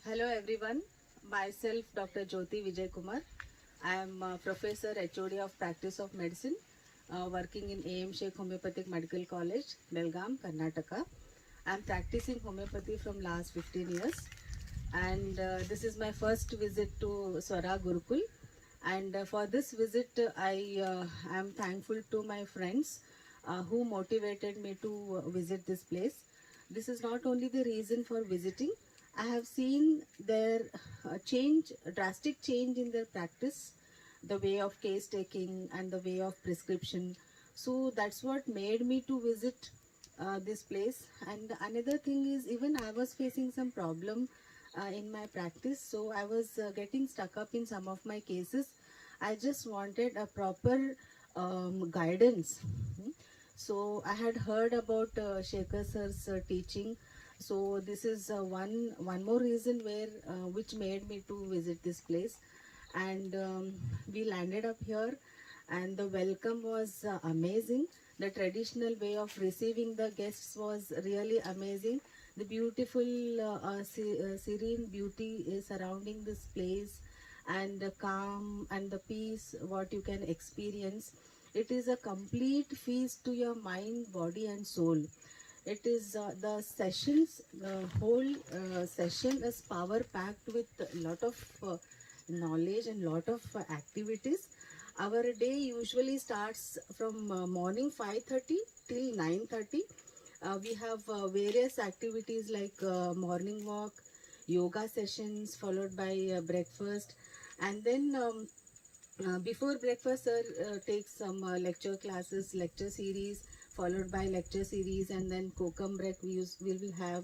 Hello everyone, myself Dr. Jyoti Vijay Kumar. I am Professor HOD of Practice of Medicine working in AM Sheikh Homeopathic Medical College, Belgaum, Karnataka. I am practicing homeopathy from last 15 years and this is my first visit to Swara Gurukul, and for this visit I am thankful to my friends who motivated me to visit this place. This is not only the reason for visiting. I have seen their drastic change in their practice, the way of case taking and the way of prescription. So that's what made me to visit this place. And another thing is, even I was facing some problem in my practice. So I was getting stuck up in some of my cases. I just wanted a proper guidance. So I had heard about Shekhar sir's teaching. So this is one more reason where which made me to visit this place, and we landed up here, and the welcome was amazing. The traditional way of receiving the guests was really amazing. The beautiful serene beauty is surrounding this place, and the calm and the peace what you can experience. It is a complete feast to your mind, body and soul. It is the whole session is power packed with a lot of knowledge and lot of activities. Our day usually starts from morning 5:30 till 9:30. We have various activities like morning walk, yoga sessions followed by breakfast, and then before breakfast sir takes some lecture classes, lecture series, followed by lecture series, and then kokum break we will have.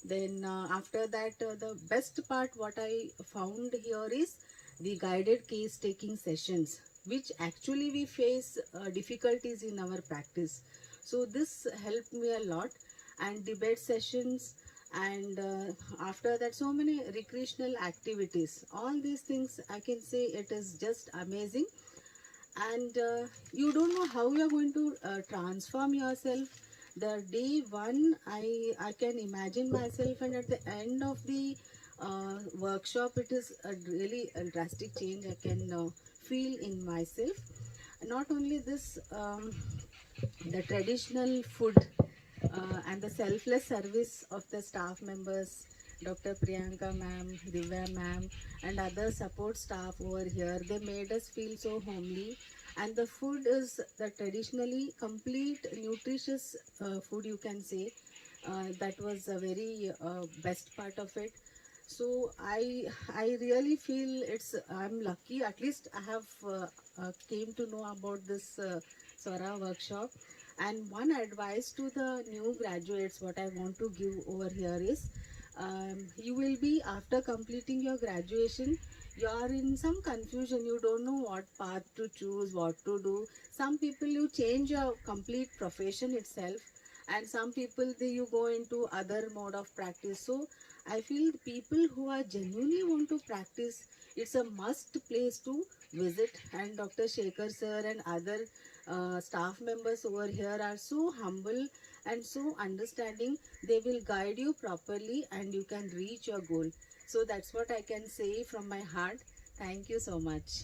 Then after that the best part what I found here is the guided case taking sessions, which actually we face difficulties in our practice. So this helped me a lot, and debate sessions, and after that so many recreational activities. All these things I can say it is just amazing. and you don't know how you are going to transform yourself. The day one, I can imagine myself, and at the end of the workshop, it is a really a drastic change I can feel in myself. Not only this, the traditional food and the selfless service of the staff members, Dr. Priyanka ma'am, Divya ma'am, and other support staff over here, they made us feel so homely. And the food is the traditionally complete, nutritious food, you can say. That was a very best part of it. So I really feel I'm lucky. At least I have came to know about this Swara workshop. And one advice to the new graduates, what I want to give over here is, you will be, after completing your graduation, you are in some confusion. You don't know what path to choose, what to do. Some people, you change your complete profession itself, and some people, you go into other mode of practice. So I feel people who are genuinely want to practice, it's a must place to visit. And Dr. Shekhar sir and other staff members over here are so humble and so understanding. They will guide you properly and you can reach your goal. So that's what I can say from my heart. Thank you so much.